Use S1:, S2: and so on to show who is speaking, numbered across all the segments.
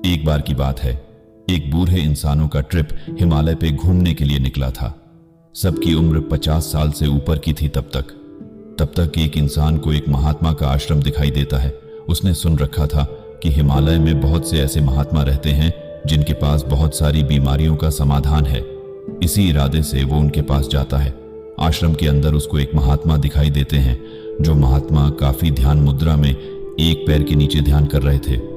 S1: एक बार की बात है, एक बूढ़े इंसानों का ट्रिप हिमालय पे घूमने के लिए निकला था। सबकी उम्र 50 साल से ऊपर की थी। तब तक एक इंसान को एक महात्मा का आश्रम दिखाई देता है। उसने सुन रखा था कि हिमालय में बहुत से ऐसे महात्मा रहते हैं जिनके पास बहुत सारी बीमारियों का समाधान है। इसी इरादे से वो उनके पास जाता है। आश्रम के अंदर उसको एक महात्मा दिखाई देते हैं, जो महात्मा काफी ध्यान मुद्रा में एक पैर के नीचे ध्यान कर रहे थे।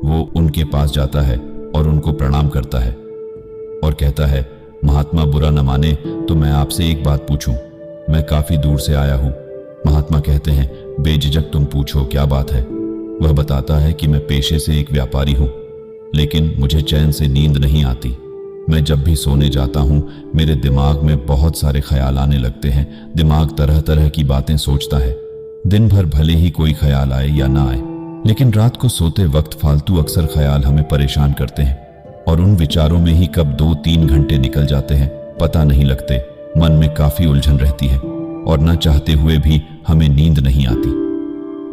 S1: वो उनके पास जाता है और उनको प्रणाम करता है और कहता है, महात्मा बुरा न माने तो मैं आपसे एक बात पूछूं, मैं काफी दूर से आया हूं। महात्मा कहते हैं, बेझिझक तुम पूछो, क्या बात है। वह बताता है कि मैं पेशे से एक व्यापारी हूं, लेकिन मुझे चैन से नींद नहीं आती। मैं जब भी सोने जाता हूं, मेरे दिमाग में बहुत सारे ख्याल आने लगते हैं। दिमाग तरह तरह की बातें सोचता है। दिन भर भले ही कोई ख्याल आए या ना आए, लेकिन रात को सोते वक्त फालतू अक्सर ख्याल हमें परेशान करते हैं और उन विचारों में ही कब 2-3 घंटे निकल जाते हैं पता नहीं लगते। मन में काफी उलझन रहती है और न चाहते हुए भी हमें नींद नहीं आती।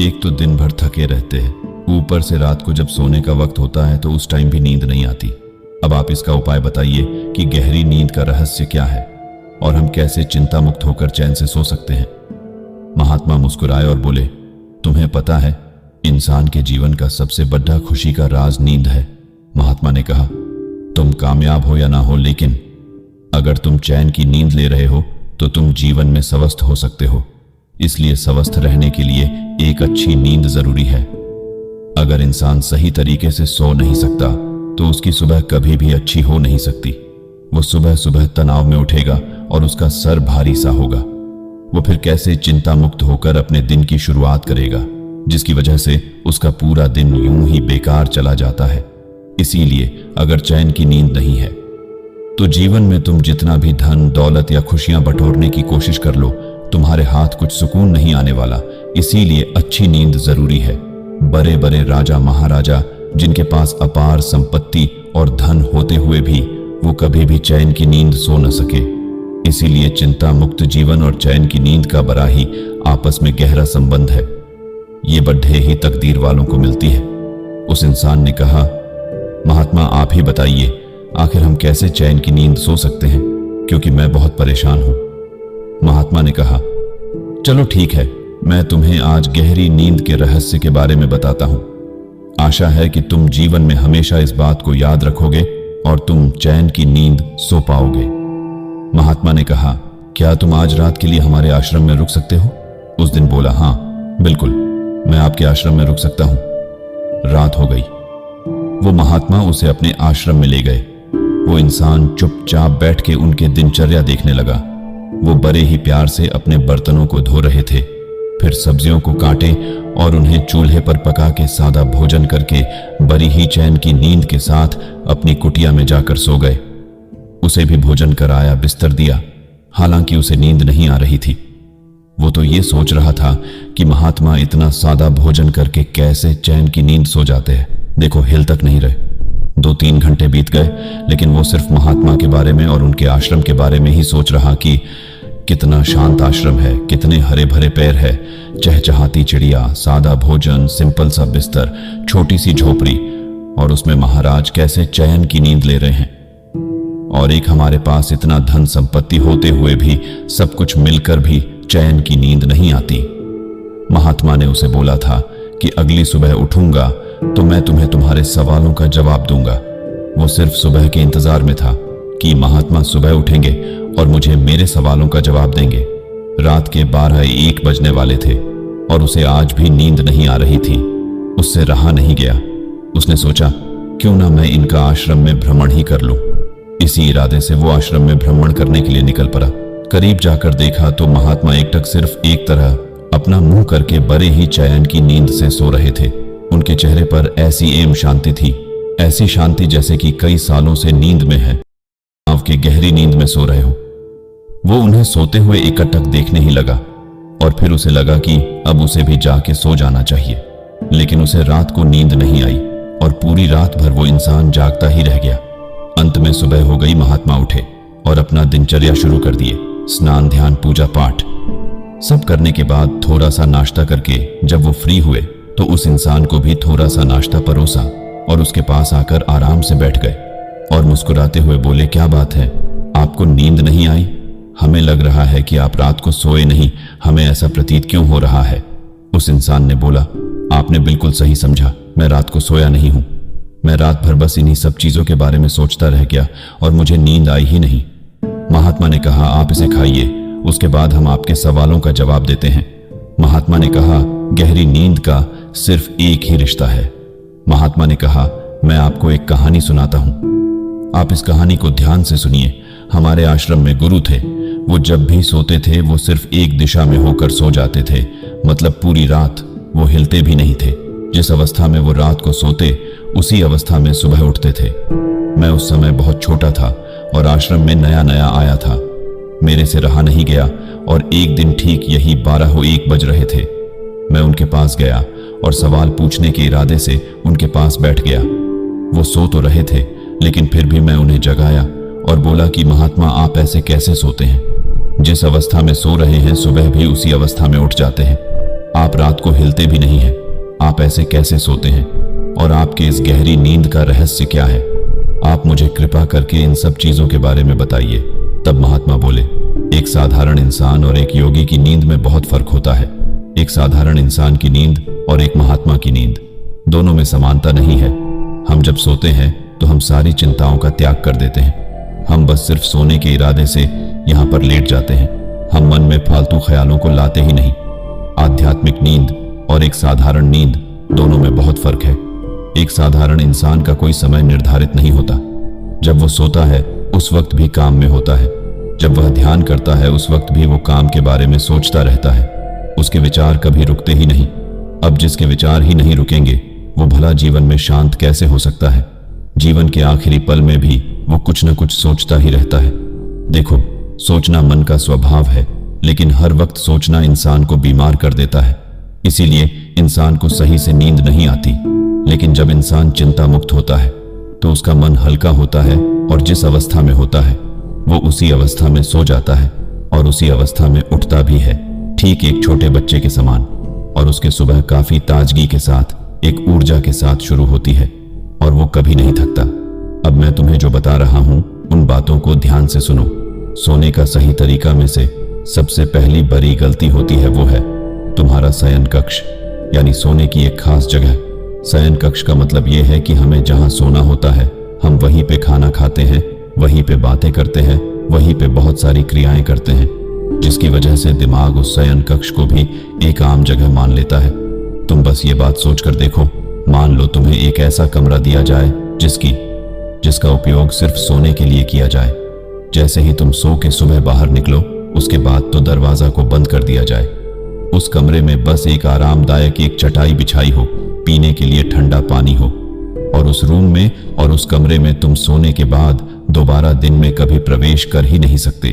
S1: एक तो दिन भर थके रहते हैं, ऊपर से रात को जब सोने का वक्त होता है तो उस टाइम भी नींद नहीं आती। अब आप इसका उपाय बताइए कि गहरी नींद का रहस्य क्या है और हम कैसे चिंता मुक्त होकर चैन से सो सकते हैं। महात्मा मुस्कुराए और बोले, तुम्हें पता है, इंसान के जीवन का सबसे बड़ा खुशी का राज नींद है। महात्मा ने कहा, तुम कामयाब हो या ना हो, लेकिन अगर तुम चैन की नींद ले रहे हो तो तुम जीवन में स्वस्थ हो सकते हो। इसलिए स्वस्थ रहने के लिए एक अच्छी नींद जरूरी है। अगर इंसान सही तरीके से सो नहीं सकता तो उसकी सुबह कभी भी अच्छी हो नहीं सकती। वो सुबह सुबह तनाव में उठेगा और उसका सर भारी सा होगा। वो फिर कैसे चिंता मुक्त होकर अपने दिन की शुरुआत करेगा, जिसकी वजह से उसका पूरा दिन यूं ही बेकार चला जाता है। इसीलिए अगर चैन की नींद नहीं है तो जीवन में तुम जितना भी धन दौलत या खुशियां बटोरने की कोशिश कर लो, तुम्हारे हाथ कुछ सुकून नहीं आने वाला। इसीलिए अच्छी नींद जरूरी है। बड़े बड़े राजा महाराजा जिनके पास अपार संपत्ति और धन होते हुए भी वो कभी भी चैन की नींद सो न सके। इसीलिए चिंता मुक्त जीवन और चैन की नींद का बड़ा ही आपस में गहरा संबंध है। ये बड्ढे ही तकदीर वालों को मिलती है। उस इंसान ने कहा, महात्मा आप ही बताइए, आखिर हम कैसे चैन की नींद सो सकते हैं, क्योंकि मैं बहुत परेशान हूं। महात्मा ने कहा, चलो ठीक है, मैं तुम्हें आज गहरी नींद के रहस्य के बारे में बताता हूं। आशा है कि तुम जीवन में हमेशा इस बात को याद रखोगे और तुम चैन की नींद सो पाओगे। महात्मा ने कहा, क्या तुम आज रात के लिए हमारे आश्रम में रुक सकते हो? उस दिन बोला, हाँ बिल्कुल, मैं आपके आश्रम में रुक सकता हूं। रात हो गई। वो महात्मा उसे अपने आश्रम में ले गए। वो इंसान चुपचाप बैठ के उनके दिनचर्या देखने लगा। वो बड़े ही प्यार से अपने बर्तनों को धो रहे थे, फिर सब्जियों को काटे और उन्हें चूल्हे पर पका के सादा भोजन करके बड़ी ही चैन की नींद के साथ अपनी कुटिया में जाकर सो गए। उसे भी भोजन कराया, बिस्तर दिया, हालांकि उसे नींद नहीं आ रही थी। वो तो ये सोच रहा था कि महात्मा इतना सादा भोजन करके कैसे चैन की नींद सो जाते हैं। देखो, हिल तक नहीं रहे। 2-3 घंटे बीत गए, लेकिन वो सिर्फ महात्मा के बारे में और उनके आश्रम के बारे में ही सोच रहा कि कितना शांत आश्रम है, कितने हरे भरे पेड़ है, चहचहाती चिड़िया, सादा भोजन, सिंपल सा बिस्तर, छोटी सी झोपड़ी, और उसमें महाराज कैसे चैन की नींद ले रहे हैं। और एक हमारे पास इतना धन संपत्ति होते हुए भी सब कुछ मिलकर भी चैन की नींद नहीं आती। महात्मा ने उसे बोला था कि अगली सुबह उठूंगा तो मैं तुम्हें तुम्हारे सवालों का जवाब दूंगा। वो सिर्फ सुबह के इंतजार में था कि महात्मा सुबह उठेंगे और मुझे मेरे सवालों का जवाब देंगे। रात के 12-1 बजने वाले थे और उसे आज भी नींद नहीं आ रही थी। उससे रहा नहीं गया। उसने सोचा, क्यों ना मैं इनका आश्रम में भ्रमण ही कर लूं। इसी इरादे से वो आश्रम में भ्रमण करने के लिए निकल पड़ा। करीब जाकर देखा तो महात्मा एकटक सिर्फ एक तरह अपना मुंह करके बड़े ही चैन की नींद से सो रहे थे। उनके चेहरे पर ऐसी एम शांति थी, ऐसी शांति जैसे कि कई सालों से नींद में है, आपके गहरी नींद में सो रहे हो। वो उन्हें सोते हुए एकटक देखने ही लगा और फिर उसे लगा कि अब उसे भी जाके सो जाना चाहिए, लेकिन उसे रात को नींद नहीं आई और पूरी रात भर वो इंसान जागता ही रह गया। अंत में सुबह हो गई। महात्मा उठे और अपना दिनचर्या शुरू कर दिए। स्नान, ध्यान, पूजा पाठ सब करने के बाद थोड़ा सा नाश्ता करके जब वो फ्री हुए तो उस इंसान को भी थोड़ा सा नाश्ता परोसा और उसके पास आकर आराम से बैठ गए और मुस्कुराते हुए बोले, क्या बात है, आपको नींद नहीं आई? हमें लग रहा है कि आप रात को सोए नहीं, हमें ऐसा प्रतीत क्यों हो रहा है? उस इंसान ने बोला, आपने बिल्कुल सही समझा, मैं रात को सोया नहीं हूं। मैं रात भर बस इन्हीं सब चीजों के बारे में सोचता रह गया और मुझे नींद आई ही नहीं। महात्मा ने कहा, आप इसे खाइए, उसके बाद हम आपके सवालों का जवाब देते हैं। महात्मा ने कहा, गहरी नींद का सिर्फ एक ही रिश्ता है। महात्मा ने कहा, मैं आपको एक कहानी सुनाता हूं, आप इस कहानी को ध्यान से सुनिए। हमारे आश्रम में गुरु थे, वो जब भी सोते थे वो सिर्फ एक दिशा में होकर सो जाते थे, मतलब पूरी रात वो हिलते भी नहीं थे। जिस अवस्था में वो रात को सोते उसी अवस्था में सुबह उठते थे। मैं उस समय बहुत छोटा था और आश्रम में नया नया आया था। मेरे से रहा नहीं गया और एक दिन ठीक यही 12:01 बज रहे थे। मैं उनके पास गया और सवाल पूछने के इरादे से उनके पास बैठ गया। वो सो तो रहे थे लेकिन फिर भी मैं उन्हें जगाया और बोला कि महात्मा, आप ऐसे कैसे सोते हैं? जिस अवस्था में सो रहे हैं सुबह भी उसी अवस्था में उठ जाते हैं। आप रात को हिलते भी नहीं हैं, आप ऐसे कैसे सोते हैं? और आपके इस गहरी नींद का रहस्य क्या है? आप मुझे कृपा करके इन सब चीजों के बारे में बताइए। तब महात्मा बोले, एक साधारण इंसान और एक योगी की नींद में बहुत फर्क होता है। एक साधारण इंसान की नींद और एक महात्मा की नींद, दोनों में समानता नहीं है। हम जब सोते हैं तो हम सारी चिंताओं का त्याग कर देते हैं। हम बस सिर्फ सोने के इरादे से यहाँ पर लेट जाते हैं। हम मन में फालतू ख्यालों को लाते ही नहीं। आध्यात्मिक नींद और एक साधारण नींद, दोनों में बहुत फर्क है। एक साधारण इंसान का कोई समय निर्धारित नहीं होता। जब वो सोता है उस वक्त भी काम में होता है। जब वह ध्यान करता है उस वक्त भी वो काम के बारे में सोचता रहता है। उसके विचार कभी रुकते ही नहीं। अब जिसके विचार ही नहीं रुकेंगे वो भला जीवन में शांत कैसे हो सकता है? जीवन के आखिरी पल में भी वो कुछ न कुछ सोचता ही रहता है। देखो, सोचना मन का स्वभाव है, लेकिन हर वक्त सोचना इंसान को बीमार कर देता है। इसीलिए इंसान को सही से नींद नहीं आती। लेकिन जब इंसान चिंता मुक्त होता है तो उसका मन हल्का होता है और जिस अवस्था में होता है वो उसी अवस्था में सो जाता है और उसी अवस्था में उठता भी है, ठीक एक छोटे बच्चे के समान। और उसके सुबह काफी ताजगी के साथ, एक ऊर्जा के साथ शुरू होती है और वो कभी नहीं थकता। अब मैं तुम्हें जो बता रहा हूं उन बातों को ध्यान से सुनो। सोने का सही तरीका में से सबसे पहली बड़ी गलती होती है वो है तुम्हारा शयन कक्ष, यानी सोने की एक खास जगह। शयन कक्ष का मतलब यह है कि हमें जहां सोना होता है हम वहीं पे खाना खाते हैं, वहीं पे बातें करते हैं, वहीं पे बहुत सारी क्रियाएं करते हैं, जिसकी वजह से दिमाग उस शयन कक्ष को भी एक आम जगह मान लेता है। तुम बस ये बात सोचकर देखो, मान लो तुम्हें एक ऐसा कमरा दिया जाए जिसका उपयोग सिर्फ सोने के लिए किया जाए। जैसे ही तुम सो के सुबह बाहर निकलो उसके बाद तो दरवाजा को बंद कर दिया जाए। उस कमरे में बस एक आरामदायक एक चटाई बिछाई हो, पीने के लिए ठंडा पानी हो, और उस रूम में और उस कमरे में तुम सोने के बाद दोबारा दिन में कभी प्रवेश कर ही नहीं सकते।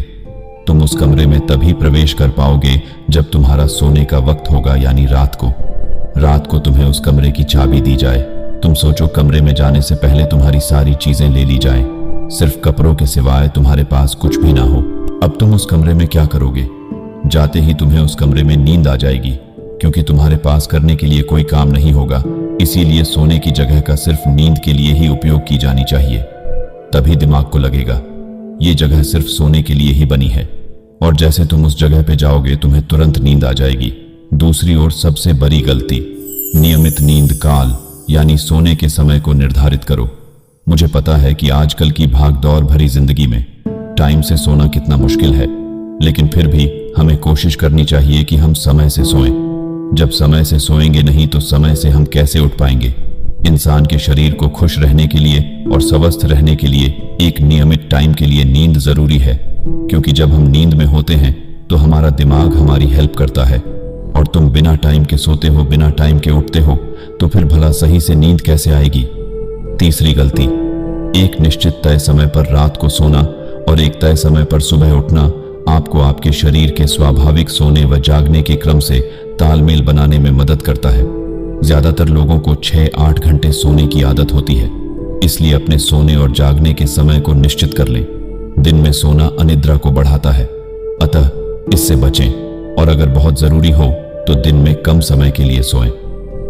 S1: तुम उस कमरे में तभी प्रवेश कर पाओगे जब तुम्हारा सोने का वक्त होगा, यानी रात को तुम्हें उस कमरे की चाबी दी जाए। तुम सोचो, कमरे में जाने से पहले तुम्हारी सारी चीजें ले ली जाएं, सिर्फ कपड़ों के सिवाय तुम्हारे पास कुछ भी ना हो। अब तुम उस कमरे में क्या करोगे? जाते ही तुम्हें उस कमरे में नींद आ जाएगी, क्योंकि तुम्हारे पास करने के लिए कोई काम नहीं होगा। इसीलिए सोने की जगह का सिर्फ नींद के लिए ही उपयोग की जानी चाहिए। तभी दिमाग को लगेगा ये जगह सिर्फ सोने के लिए ही बनी है, और जैसे तुम उस जगह पे जाओगे तुम्हें तुरंत नींद आ जाएगी। दूसरी ओर सबसे बड़ी गलती, नियमित नींद काल, यानी सोने के समय को निर्धारित करो। मुझे पता है कि आजकल की भागदौड़ भरी जिंदगी में टाइम से सोना कितना मुश्किल है, लेकिन फिर भी हमें कोशिश करनी चाहिए कि हम समय से सोएं। जब समय से सोएंगे नहीं तो समय से हम कैसे उठ पाएंगे? इंसान के शरीर को खुश रहने के लिए और स्वस्थ रहने के लिए एक नियमित टाइम के लिए नींद जरूरी है, क्योंकि जब हम नींद में होते हैं तो हमारा दिमाग हमारी हेल्प करता है। और तुम बिना टाइम के सोते हो, बिना टाइम के उठते हो, तो फिर भला सही से नींद कैसे आएगी? तीसरी गलती, एक निश्चित तय समय पर रात को सोना और एक तय समय पर सुबह उठना आपको आपके शरीर के स्वाभाविक सोने व जागने के क्रम से तालमेल बनाने में मदद करता है। ज्यादातर लोगों को 6-8 घंटे सोने की आदत होती है, इसलिए अपने सोने और जागने के समय को निश्चित कर लें। दिन में सोना अनिद्रा को बढ़ाता है, अतः इससे बचें, और अगर बहुत जरूरी हो तो दिन में कम समय के लिए सोएं।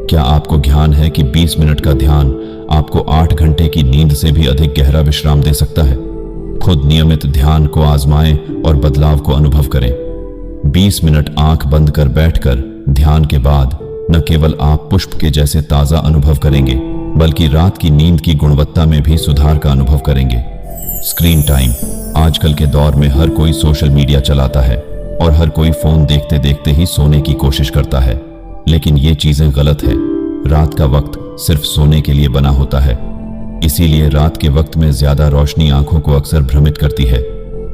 S1: क्या आपको ध्यान है कि 20 मिनट का ध्यान आपको 8 घंटे की नींद से भी अधिक गहरा विश्राम दे सकता है। खुद नियमित ध्यान को आजमाएं और बदलाव को अनुभव करें। 20 मिनट आंख बंद कर बैठकर ध्यान के बाद न केवल आप पुष्प के जैसे ताजा अनुभव करेंगे, बल्कि रात की नींद की गुणवत्ता में भी सुधार का अनुभव करेंगे। Screen time. आजकल के दौर में हर कोई सोशल मीडिया चलाता है और हर कोई फोन देखते देखते ही सोने की कोशिश करता है, लेकिन ये चीजें गलत है। रात का वक्त सिर्फ सोने के लिए बना होता है, इसीलिए रात के वक्त में ज्यादा रोशनी आंखों को अक्सर भ्रमित करती है।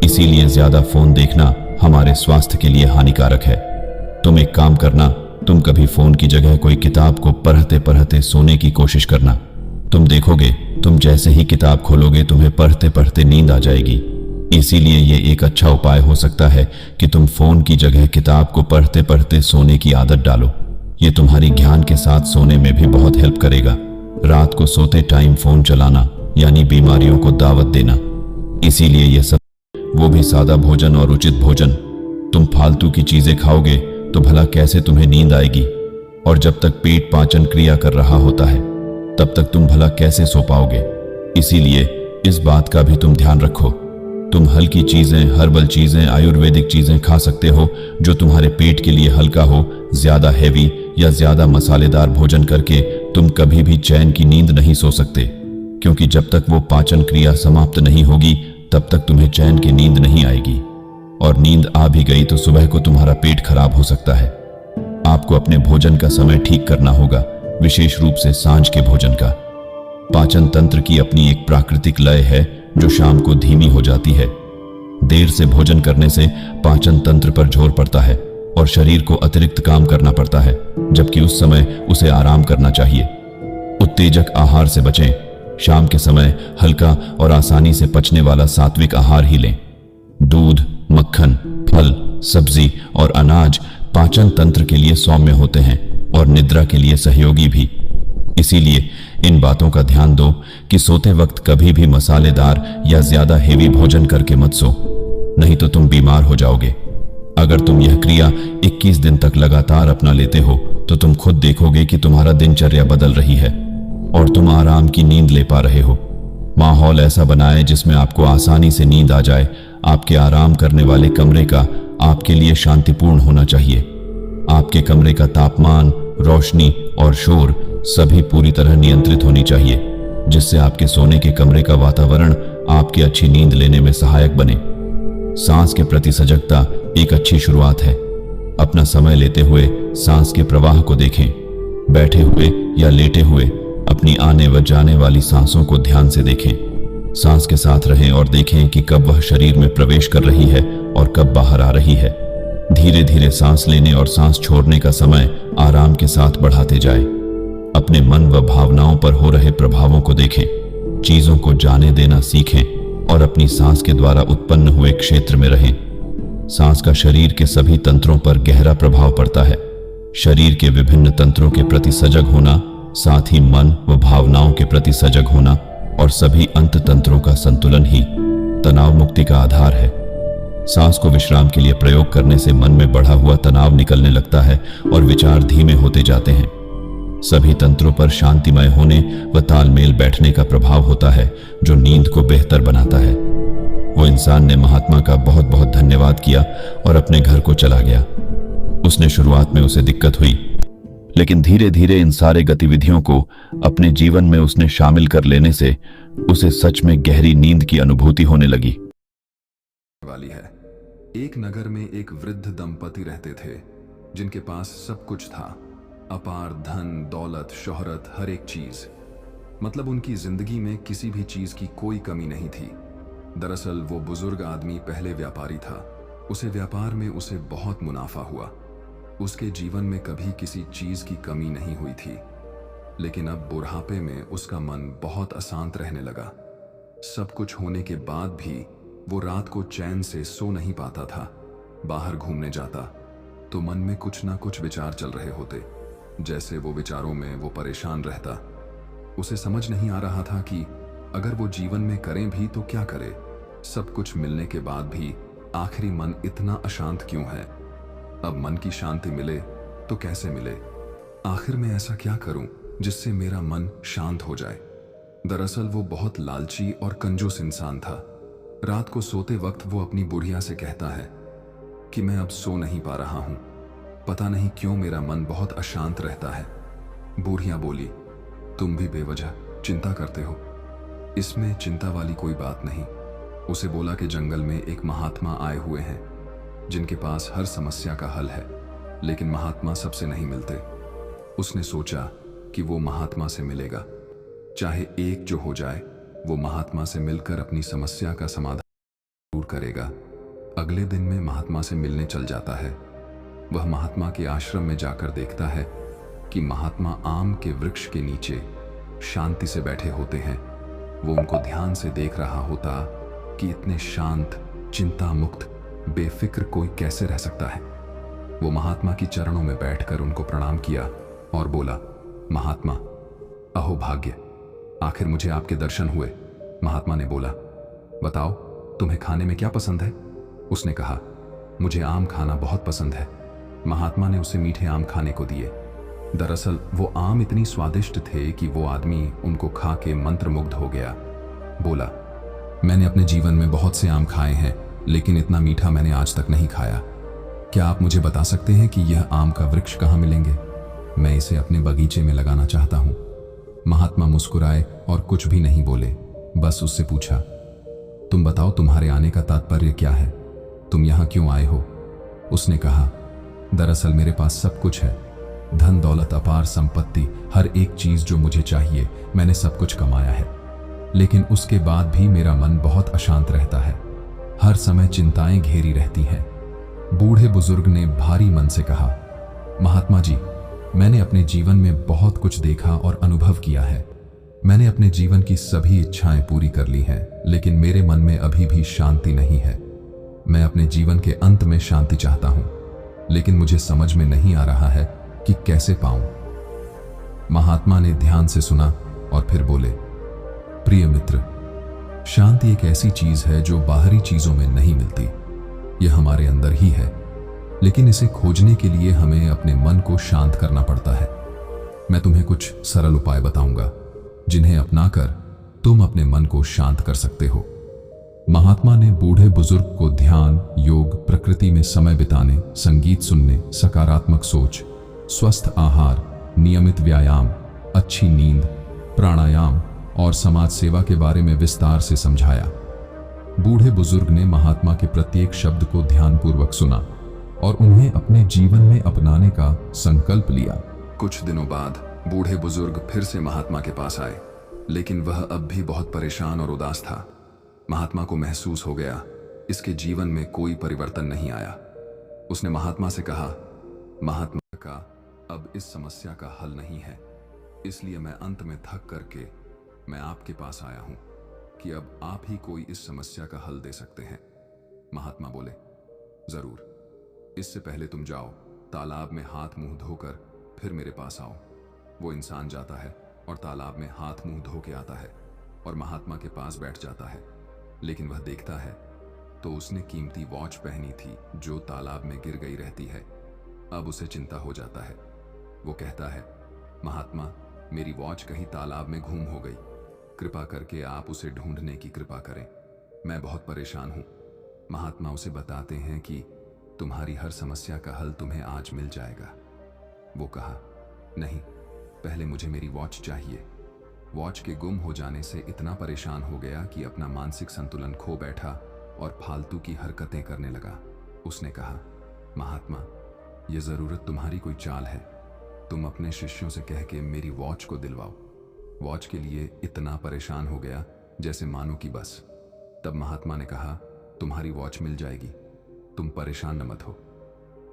S1: इसीलिए ज्यादा फोन देखना हमारे स्वास्थ्य के लिए हानिकारक है। तुम एक काम करना, तुम कभी फोन की जगह कोई किताब को पढ़ते पढ़ते सोने की कोशिश करना। तुम देखोगे, तुम जैसे ही किताब खोलोगे तुम्हें पढ़ते पढ़ते नींद आ जाएगी। इसीलिए ये एक अच्छा उपाय हो सकता है कि तुम फोन की जगह किताब को पढ़ते पढ़ते सोने की आदत डालो। ये तुम्हारी ज्ञान के साथ सोने में भी बहुत हेल्प करेगा। रात को सोते टाइम फोन चलाना यानी बीमारियों को दावत देना। इसीलिए ये सब, वो भी सादा भोजन और उचित भोजन। तुम फालतू की चीजें खाओगे तो भला कैसे तुम्हें नींद आएगी? और जब तक पेट पाचन क्रिया कर रहा होता है तब तक तुम भला कैसे सो पाओगे? इसीलिए इस बात का भी तुम ध्यान रखो। तुम हल्की चीजें, हर्बल चीजें, आयुर्वेदिक चीजें खा सकते हो जो तुम्हारे पेट के लिए हल्का हो। ज्यादा हैवी या ज्यादा मसालेदार भोजन करके तुम कभी भी चैन की नींद नहीं सो सकते, क्योंकि जब तक वो पाचन क्रिया समाप्त नहीं होगी तब तक तुम्हें चैन की नींद नहीं आएगी। और नींद आ भी गई तो सुबह को तुम्हारा पेट खराब हो सकता है। आपको अपने भोजन का समय ठीक करना होगा, विशेष रूप से सांझ के भोजन का। पाचन तंत्र की अपनी एक प्राकृतिक लय है जो शाम को धीमी हो जाती है। देर से भोजन करने से पाचन तंत्र पर जोर पड़ता है और शरीर को अतिरिक्त काम करना पड़ता है, जबकि उस समय उसे आराम करना चाहिए। उत्तेजक आहार से बचें। शाम के समय हल्का और आसानी से पचने वाला सात्विक आहार ही लें। दूध, मक्खन, फल, सब्जी और अनाज पाचन तंत्र के लिए सौम्य होते हैं और निद्रा के लिए सहयोगी भी। इसीलिए इन बातों का ध्यान दो कि सोते वक्त कभी भी मसालेदार या ज्यादा हेवी भोजन करके मत सो, नहीं तो तुम बीमार हो जाओगे। अगर तुम यह क्रिया 21 दिन तक लगातार अपना लेते हो तो तुम खुद देखोगे कि तुम्हारा दिनचर्या बदल रही है और तुम आराम की नींद ले पा रहे हो। माहौल ऐसा बनाएं जिसमें आपको आसानी से नींद आ जाए। आपके आराम करने वाले कमरे का आपके लिए शांतिपूर्ण होना चाहिए। आपके कमरे का तापमान, रोशनी और शोर सभी पूरी तरह नियंत्रित होनी चाहिए, जिससे आपके सोने के कमरे का वातावरण आपकी अच्छी नींद लेने में सहायक बने। सांस के प्रति सजगता एक अच्छी शुरुआत है। अपना समय लेते हुए सांस के प्रवाह को देखें। बैठे हुए या लेटे हुए अपनी आने व जाने वाली सांसों को ध्यान से देखें। सांस के साथ रहें और देखें कि कब वह शरीर में प्रवेश कर रही है और कब बाहर आ रही है। धीरे धीरे सांस लेने और सांस छोड़ने का समय आराम के साथ बढ़ाते जाएं। अपने मन व भावनाओं पर हो रहे प्रभावों को देखें। चीजों को जाने देना सीखें और अपनी सांस के द्वारा उत्पन्न हुए क्षेत्र में रहें। सांस का शरीर के सभी तंत्रों पर गहरा प्रभाव पड़ता है। शरीर के विभिन्न तंत्रों के प्रति सजग होना, साथ ही मन व भावनाओं के प्रति सजग होना और सभी अंत तंत्रों का संतुलन ही तनाव मुक्ति का आधार है। सांस को विश्राम के लिए प्रयोग करने से मन में बढ़ा हुआ तनाव निकलने लगता है और विचार धीमे होते जाते हैं। सभी तंत्रों पर शांतिमय होने व तालमेल बैठने का प्रभाव होता है, जो नींद को बेहतर बनाता है। वो इंसान ने महात्मा का बहुत बहुत धन्यवाद किया और अपने घर को चला गया। उसने शुरुआत में उसे दिक्कत हुई, लेकिन धीरे धीरे इन सारे गतिविधियों को अपने जीवन में उसने शामिल कर लेने से उसे सच में गहरी नींद की अनुभूति होने लगी।
S2: वाली है। एक नगर में एक वृद्ध दंपति रहते थे जिनके पास सब कुछ था। अपार धन, दौलत, शोहरत, हर एक चीज। मतलब उनकी जिंदगी में किसी भी चीज की कोई कमी नहीं थी। दरअसल वो बुजुर्ग आदमी पहले व्यापारी था। उसे व्यापार में उसे बहुत मुनाफा हुआ। उसके जीवन में कभी किसी चीज की कमी नहीं हुई थी। लेकिन अब बुढ़ापे में उसका मन बहुत अशांत रहने लगा। सब कुछ होने के बाद भी वो रात को चैन से सो नहीं पाता था। बाहर घूमने जाता तो मन में कुछ ना कुछ विचार चल रहे होते। जैसे वो विचारों में वो परेशान रहता। उसे समझ नहीं आ रहा था कि अगर वो जीवन में करें भी तो क्या करे। सब कुछ मिलने के बाद भी आखिरी मन इतना अशांत क्यों है। अब मन की शांति मिले तो कैसे मिले। आखिर मैं ऐसा क्या करूं जिससे मेरा मन शांत हो जाए। दरअसल वो बहुत लालची और कंजूस इंसान था। रात को सोते वक्त वो अपनी बुढ़िया से कहता है कि मैं अब सो नहीं पा रहा हूं, पता नहीं क्यों मेरा मन बहुत अशांत रहता है। बुढ़िया बोली, तुम भी बेवजह चिंता करते हो, इसमें चिंता वाली कोई बात नहीं। उसे बोला कि जंगल में एक महात्मा आए हुए हैं जिनके पास हर समस्या का हल है, लेकिन महात्मा सबसे नहीं मिलते। उसने सोचा कि वो महात्मा से मिलेगा, चाहे एक जो हो जाए, वो महात्मा से मिलकर अपनी समस्या का समाधान जरूर करेगा। अगले दिन में महात्मा से मिलने चल जाता है। वह महात्मा के आश्रम में जाकर देखता है कि महात्मा आम के वृक्ष के नीचे शांति से बैठे होते हैं। वो उनको ध्यान से देख रहा होता कि इतने शांत, चिंता मुक्त, बेफिक्र कोई कैसे रह सकता है। वो महात्मा की चरणों में बैठकर उनको प्रणाम किया और बोला, महात्मा, अहो भाग्य, आखिर मुझे आपके दर्शन हुए। महात्मा ने बोला, बताओ तुम्हें खाने में क्या पसंद है? उसने कहा, मुझे आम खाना बहुत पसंद है। महात्मा ने उसे मीठे आम खाने को दिए। दरअसल वो आम इतनी स्वादिष्ट थे कि वो आदमी उनको खा के मंत्रमुग्ध हो गया। बोला, मैंने अपने जीवन में बहुत से आम खाए हैं, लेकिन इतना मीठा मैंने आज तक नहीं खाया। क्या आप मुझे बता सकते हैं कि यह आम का वृक्ष कहाँ मिलेंगे? मैं इसे अपने बगीचे में लगाना चाहता हूँ। महात्मा मुस्कुराए और कुछ भी नहीं बोले, बस उससे पूछा, तुम बताओ तुम्हारे आने का तात्पर्य क्या है? तुम यहाँ क्यों आए हो? उसने कहा, दरअसल मेरे पास सब कुछ है, धन दौलत, अपार संपत्ति, हर एक चीज जो मुझे चाहिए मैंने सब कुछ कमाया है, लेकिन उसके बाद भी मेरा मन बहुत अशांत रहता है। हर समय चिंताएं घेरी रहती हैं। बूढ़े बुजुर्ग ने भारी मन से कहा, महात्मा जी, मैंने अपने जीवन में बहुत कुछ देखा और अनुभव किया है। मैंने अपने जीवन की सभी इच्छाएं पूरी कर ली हैं, लेकिन मेरे मन में अभी भी शांति नहीं है। मैं अपने जीवन के अंत में शांति चाहता हूं, लेकिन मुझे समझ में नहीं आ रहा है कि कैसे पाऊं। महात्मा ने ध्यान से सुना और फिर बोले, प्रिय मित्र, शांति एक ऐसी चीज है जो बाहरी चीजों में नहीं मिलती। यह हमारे अंदर ही है, लेकिन इसे खोजने के लिए हमें अपने मन को शांत करना पड़ता है। मैं तुम्हें कुछ सरल उपाय बताऊंगा जिन्हें अपनाकर तुम अपने मन को शांत कर सकते हो। महात्मा ने बूढ़े बुजुर्ग को ध्यान, योग, प्रकृति में समय बिताने, संगीत सुनने, सकारात्मक सोच, स्वस्थ आहार, नियमित व्यायाम, अच्छी नींद, प्राणायाम और समाज सेवा के बारे में विस्तार से समझाया। बूढ़े बुजुर्ग ने महात्मा के प्रत्येक शब्द को ध्यानपूर्वक सुना और उन्हें अपने जीवन में अपनाने का संकल्प लिया। कुछ दिनों बाद बूढ़े बुजुर्ग फिर से महात्मा के पास आए, लेकिन वह अब भी बहुत परेशान और उदास था। महात्मा को महसूस हो गया इसके जीवन में कोई परिवर्तन नहीं आया। उसने महात्मा से कहा, महात्मा का अब इस समस्या का हल नहीं है, इसलिए मैं अंत में थक करके मैं आपके पास आया हूं कि अब आप ही कोई इस समस्या का हल दे सकते हैं। महात्मा बोले, जरूर, इससे पहले तुम जाओ, तालाब में हाथ मुंह धोकर फिर मेरे पास आओ। वो इंसान जाता है और तालाब में हाथ मुंह धो के आता है और महात्मा के पास बैठ जाता है, लेकिन वह देखता है तो उसने कीमती वॉच पहनी थी जो तालाब में गिर गई रहती है। अब उसे चिंता हो जाता है। वो कहता है, महात्मा, मेरी वॉच कहीं तालाब में गुम हो गई, कृपा करके आप उसे ढूंढने की कृपा करें, मैं बहुत परेशान हूं। महात्मा उसे बताते हैं कि तुम्हारी हर समस्या का हल तुम्हें आज मिल जाएगा। वो कहा, नहीं, पहले मुझे मेरी वॉच चाहिए। वॉच के गुम हो जाने से इतना परेशान हो गया कि अपना मानसिक संतुलन खो बैठा और फालतू की हरकतें करने लगा। उसने कहा, महात्मा, यह जरूरत तुम्हारी कोई चाल है, तुम अपने शिष्यों से कह के मेरी वॉच को दिलवाओ। वॉच के लिए इतना परेशान हो गया जैसे मानो कि बस। तब महात्मा ने कहा, तुम्हारी वॉच मिल जाएगी, तुम परेशान न मत हो।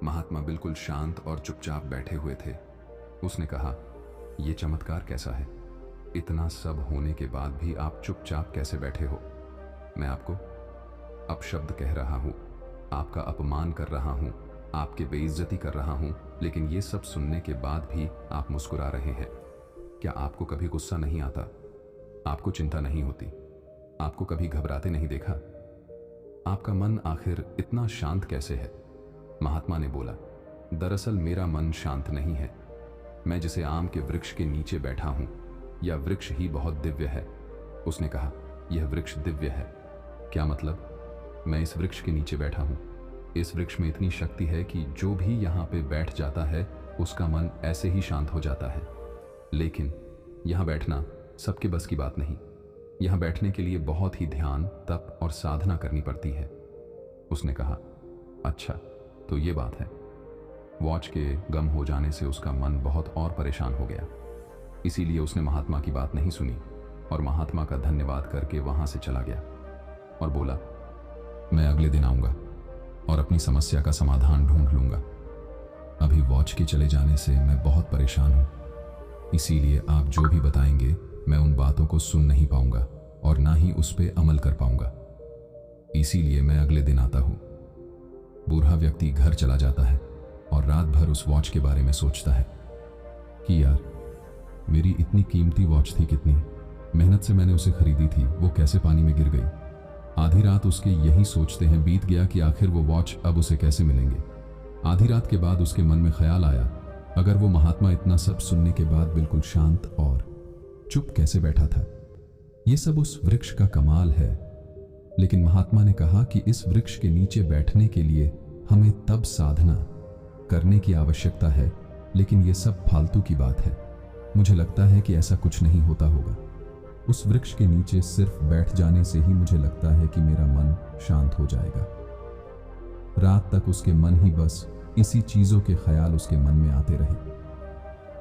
S2: महात्मा बिल्कुल शांत और चुपचाप बैठे हुए थे। उसने कहा, यह चमत्कार कैसा है? इतना सब होने के बाद भी आप चुपचाप कैसे बैठे हो? मैं आपको अपशब्द कह रहा हूं, आपका अपमान कर रहा हूं, आपकी बेइज्जती कर रहा हूं, लेकिन ये सब सुनने के बाद भी आप मुस्कुरा रहे हैं। क्या आपको कभी गुस्सा नहीं आता? आपको चिंता नहीं होती? आपको कभी घबराते नहीं देखा? आपका मन आखिर इतना शांत कैसे है? महात्मा ने बोला, दरअसल मेरा मन शांत नहीं है। मैं जिसे आम के वृक्ष के नीचे बैठा हूं, यह वृक्ष ही बहुत दिव्य है। उसने कहा, यह वृक्ष दिव्य है। क्या मतलब? मैं इस वृक्ष के नीचे बैठा हूं। इस वृक्ष में इतनी शक्ति है कि जो भी यहां पे बैठ जाता है उसका मन ऐसे ही शांत हो जाता है। लेकिन यहां बैठना सबके बस की बात नहीं। यहां बैठने के लिए बहुत ही ध्यान, तप और साधना करनी पड़ती है। उसने कहा, अच्छा तो ये बात है। वॉच के गम हो जाने से उसका मन बहुत और परेशान हो गया। इसीलिए उसने महात्मा की बात नहीं सुनी और महात्मा का धन्यवाद करके वहां से चला गया और बोला, मैं अगले दिन आऊंगा और अपनी समस्या का समाधान ढूंढ लूंगा। अभी वॉच के चले जाने से मैं बहुत परेशान हूं। इसीलिए आप जो भी बताएंगे मैं उन बातों को सुन नहीं पाऊंगा और ना ही उस पर अमल कर पाऊंगा। इसीलिए मैं अगले दिन आता हूं। बूढ़ा व्यक्ति घर चला जाता है और रात भर उस वॉच के बारे में सोचता है कि यार, मेरी इतनी कीमती वॉच थी, कितनी मेहनत से मैंने उसे खरीदी थी, वो कैसे पानी में गिर गई। आधी रात उसके यही सोचते हैं बीत गया कि आखिर वो वॉच अब उसे कैसे मिलेंगे। आधी रात के बाद उसके मन में ख्याल आया, अगर वो महात्मा इतना सब सुनने के बाद बिल्कुल शांत और चुप कैसे बैठा था। ये सब उस वृक्ष का कमाल है। लेकिन महात्मा ने कहा कि इस वृक्ष के नीचे बैठने के लिए हमें तब साधना करने की आवश्यकता है, लेकिन ये सब फालतू की बात है। मुझे लगता है कि ऐसा कुछ नहीं होता होगा। उस वृक्ष के नीचे सिर्फ बैठ जाने से ही मुझे लगता है कि मेरा मन शांत हो जाएगा। रात तक उसके मन ही बस इसी चीजों के ख्याल उसके मन में आते रहे।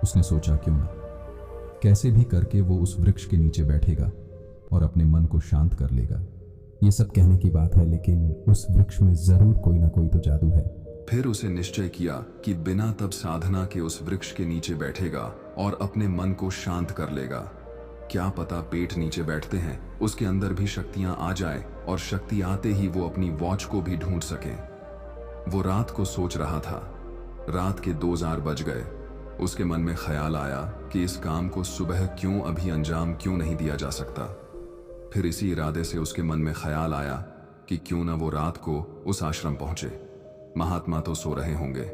S2: उसने सोचा, क्यों ना कैसे भी करके वो उस वृक्ष के नीचे बैठेगा और अपने मन को शांत कर लेगा। ये सब कहने की बात है, लेकिन उस वृक्ष में जरूर कोई ना कोई तो जादू है। फिर उसे निश्चय किया कि बिना तब साधना के उस वृक्ष के नीचे बैठेगा और अपने मन को शांत कर लेगा। क्या पता पेट नीचे बैठते हैं उसके अंदर भी शक्तियां आ जाए और शक्ति आते ही वो अपनी वॉच को भी ढूंढ सके। वो रात को सोच रहा था। रात के 2 बज गए। उसके मन में ख्याल आया कि इस काम को सुबह क्यों अभी अंजाम क्यों नहीं दिया जा सकता। फिर इसी इरादे से उसके मन में ख्याल आया कि क्यों ना वो रात को उस आश्रम पहुंचे। महात्मा तो सो रहे होंगे,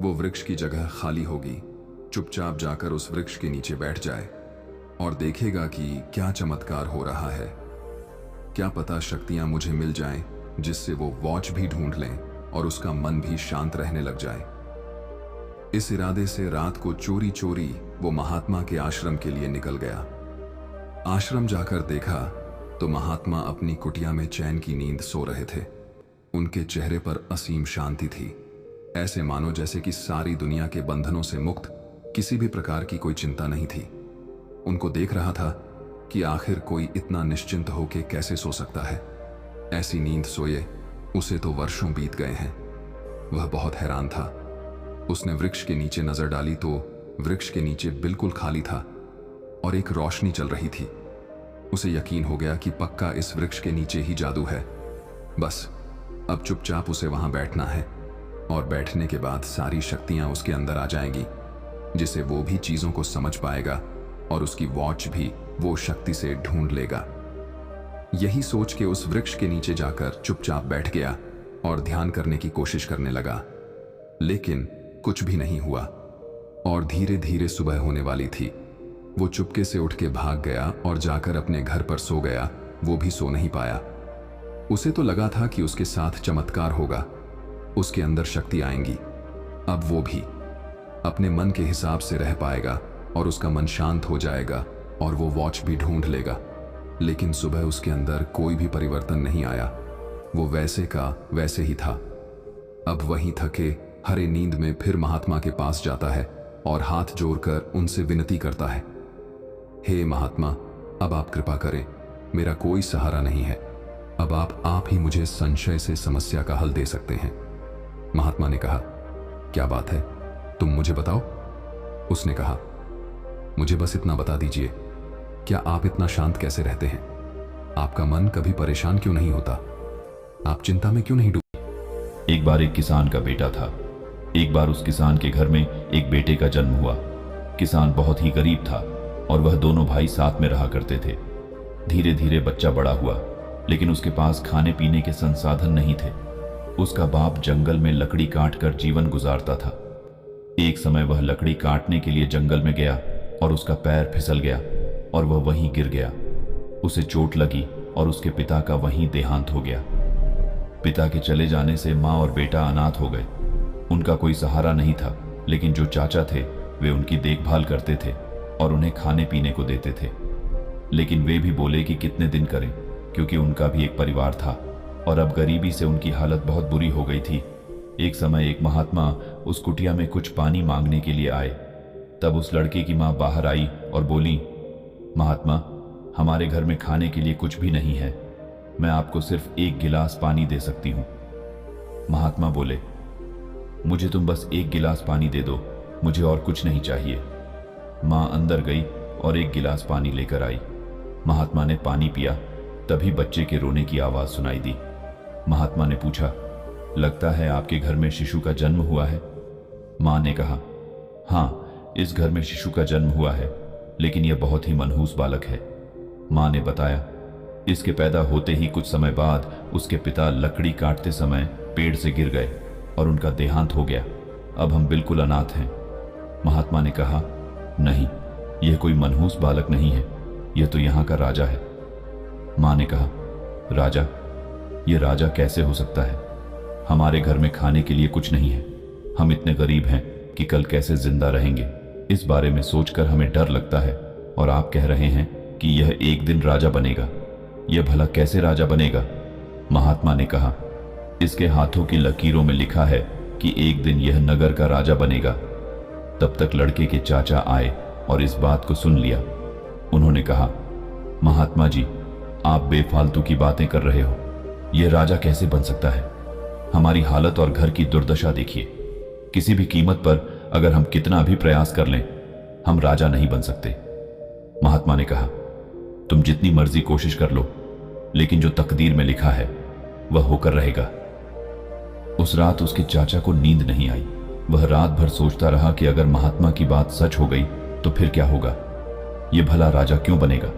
S2: वो वृक्ष की जगह खाली होगी। चुपचाप जाकर उस वृक्ष के नीचे बैठ जाए और देखेगा कि क्या चमत्कार हो रहा है। क्या पता शक्तियां मुझे मिल जाएं जिससे वो वॉच भी ढूंढ लें और उसका मन भी शांत रहने लग जाए। इस इरादे से रात को चोरी चोरी वो महात्मा के आश्रम के लिए निकल गया। आश्रम जाकर देखा तो महात्मा अपनी कुटिया में चैन की नींद सो रहे थे। उनके चेहरे पर असीम शांति थी, ऐसे मानो जैसे कि सारी दुनिया के बंधनों से मुक्त, किसी भी प्रकार की कोई चिंता नहीं थी। उनको देख रहा था कि आखिर कोई इतना निश्चिंत होके कैसे सो सकता है। ऐसी नींद सोए उसे तो वर्षों बीत गए हैं। वह बहुत हैरान था। उसने वृक्ष के नीचे नजर डाली तो वृक्ष के नीचे बिल्कुल खाली था और एक रोशनी चल रही थी। उसे यकीन हो गया कि पक्का इस वृक्ष के नीचे ही जादू है। बस अब चुपचाप उसे वहां बैठना है और बैठने के बाद सारी शक्तियां उसके अंदर आ जाएंगी, जिसे वो भी चीजों को समझ पाएगा और उसकी वॉच भी वो शक्ति से ढूंढ लेगा। यही सोच के उस वृक्ष के नीचे जाकर चुपचाप बैठ गया और ध्यान करने की कोशिश करने लगा। लेकिन कुछ भी नहीं हुआ और धीरे धीरे सुबह होने वाली थी। वो चुपके से उठ के भाग गया और जाकर अपने घर पर सो गया। वो भी सो नहीं पाया। उसे तो लगा था कि उसके साथ चमत्कार होगा, उसके अंदर शक्ति आएंगी। अब वो भी अपने मन के हिसाब से रह पाएगा और उसका मन शांत हो जाएगा और वो वॉच भी ढूंढ लेगा। लेकिन सुबह उसके अंदर कोई भी परिवर्तन नहीं आया। वो वैसे का वैसे ही था। अब वहीं थके हरे नींद में फिर महात्मा के पास जाता है और हाथ जोड़कर उनसे विनती करता है, हे महात्मा, अब आप कृपा करें, मेरा कोई सहारा नहीं है। अब आप ही मुझे संशय से समस्या का हल दे सकते हैं। महात्मा ने कहा, क्या बात है, तुम मुझे बताओ। उसने कहा, मुझे बस इतना बता दीजिए, क्या आप इतना शांत कैसे रहते हैं? आपका मन कभी परेशान क्यों नहीं होता? आप चिंता में क्यों नहीं डूबते?
S1: एक बार एक किसान का बेटा था। एक बार उस किसान के घर में एक बेटे का जन्म हुआ। किसान बहुत ही गरीब था और वह दोनों भाई साथ में रहा करते थे। धीरे धीरे बच्चा बड़ा हुआ, लेकिन उसके पास खाने पीने के संसाधन नहीं थे। उसका बाप जंगल में लकड़ी काट कर जीवन गुजारता था। एक समय वह लकड़ी काटने के लिए जंगल में गया और उसका पैर फिसल गया और वह वहीं गिर गया उसे चोट लगी और उसके पिता का वहीं देहांत हो गया। पिता के चले जाने से माँ और बेटा अनाथ हो गए। उनका कोई सहारा नहीं था, लेकिन जो चाचा थे वे उनकी देखभाल करते थे और उन्हें खाने पीने को देते थे। लेकिन वे भी बोले कि कितने दिन करें, क्योंकि उनका भी एक परिवार था और अब गरीबी से उनकी हालत बहुत बुरी हो गई थी। एक समय एक महात्मा उस कुटिया में कुछ पानी मांगने के लिए आए। तब उस लड़के की माँ बाहर आई और बोली, महात्मा, हमारे घर में खाने के लिए कुछ भी नहीं है, मैं आपको सिर्फ एक गिलास पानी दे सकती हूँ। महात्मा बोले, मुझे तुम बस एक गिलास पानी दे दो, मुझे और कुछ नहीं चाहिए। माँ अंदर गई और एक गिलास पानी लेकर आई। महात्मा ने पानी पिया, तभी बच्चे के रोने की आवाज सुनाई दी। महात्मा ने पूछा, लगता है आपके घर में शिशु का जन्म हुआ है? माँ ने कहा, हाँ, इस घर में शिशु का जन्म हुआ है, लेकिन यह बहुत ही मनहूस बालक है। माँ ने बताया, इसके पैदा होते ही कुछ समय बाद उसके पिता लकड़ी काटते समय पेड़ से गिर गए और उनका देहांत हो गया। अब हम बिल्कुल अनाथ हैं। महात्मा ने कहा, नहीं, यह कोई मनहूस बालक नहीं है, यह तो यहाँ का राजा है। माँ ने कहा, राजा? यह राजा कैसे हो सकता है? हमारे घर में खाने के लिए कुछ नहीं है, हम इतने गरीब हैं कि कल कैसे जिंदा रहेंगे, इस बारे में सोचकर हमें डर लगता है। और आप कह रहे हैं कि यह एक दिन राजा बनेगा, यह भला कैसे राजा बनेगा? महात्मा ने कहा, इसके हाथों की लकीरों में लिखा है कि एक दिन यह नगर का राजा बनेगा। तब तक लड़के के चाचा आए और इस बात को सुन लिया। उन्होंने कहा, महात्मा जी, आप बेफालतू की बातें कर रहे हो, यह राजा कैसे बन सकता है? हमारी हालत और घर की दुर्दशा देखिए। किसी भी कीमत पर अगर हम कितना भी प्रयास कर लें, हम राजा नहीं बन सकते। महात्मा ने कहा, तुम जितनी मर्जी कोशिश कर लो, लेकिन जो तकदीर में लिखा है वह होकर रहेगा। उस रात उसके चाचा को नींद नहीं आई। वह रात भर सोचता रहा कि अगर महात्मा की बात सच हो गई तो फिर क्या होगा? यह भला राजा क्यों बनेगा?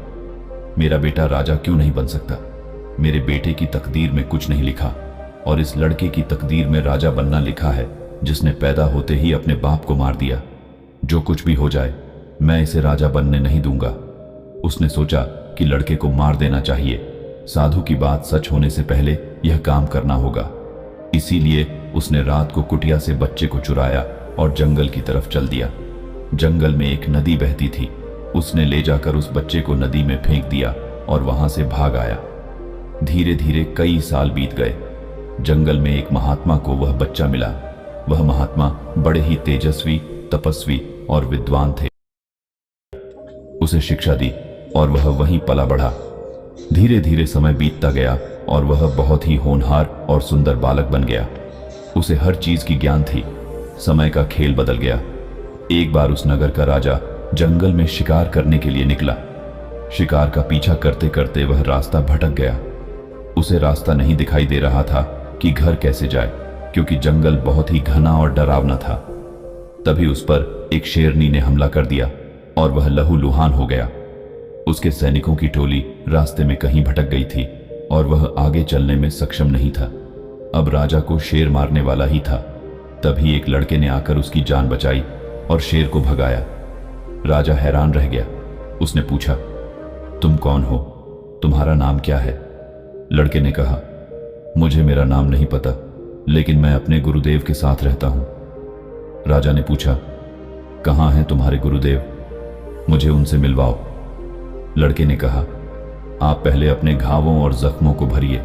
S1: मेरा बेटा राजा क्यों नहीं बन सकता? मेरे बेटे की तकदीर में कुछ नहीं लिखा और इस लड़के की तकदीर में राजा बनना लिखा है, जिसने पैदा होते ही अपने बाप को मार दिया। जो कुछ भी हो जाए, मैं इसे राजा बनने नहीं दूंगा। उसने सोचा कि लड़के को मार देना चाहिए। साधु की बात सच होने से पहले यह काम करना होगा। इसीलिए उसने रात को कुटिया से बच्चे को चुराया और जंगल की तरफ चल दिया। जंगल में एक नदी बहती थी, उसने ले जाकर उस बच्चे को नदी में फेंक दिया और वहां से भाग आया। धीरे धीरे कई साल बीत गए। जंगल में एक महात्मा को वह बच्चा मिला। वह महात्मा बड़े ही तेजस्वी, तपस्वी और विद्वान थे। उसे शिक्षा दी और वह वहीं पला बढ़ा। धीरे धीरे समय बीतता गया और वह बहुत ही होनहार और सुंदर बालक बन गया। उसे हर चीज की ज्ञान थी। समय का खेल बदल गया। एक बार उस नगर का राजा जंगल में शिकार करने के लिए निकला। शिकार का पीछा करते करते वह रास्ता भटक गया। उसे रास्ता नहीं दिखाई दे रहा था कि घर कैसे जाए, क्योंकि जंगल बहुत ही घना और डरावना था। तभी उस पर एक शेरनी ने हमला कर दिया और वह लहूलुहान हो गया। उसके सैनिकों की टोली रास्ते में कहीं भटक गई थी और वह आगे चलने में सक्षम नहीं था। अब राजा को शेर मारने वाला ही था। तभी एक लड़के ने आकर उसकी जान बचाई और शेर को भगाया। राजा हैरान रह गया। उसने पूछा, तुम कौन हो? तुम्हारा नाम क्या है? लड़के ने कहा, मुझे मेरा नाम नहीं पता, लेकिन मैं अपने गुरुदेव के साथ रहता हूं। राजा ने पूछा, कहाँ हैं तुम्हारे गुरुदेव? मुझे उनसे मिलवाओ। लड़के ने कहा, आप पहले अपने घावों और जख्मों को भरिए।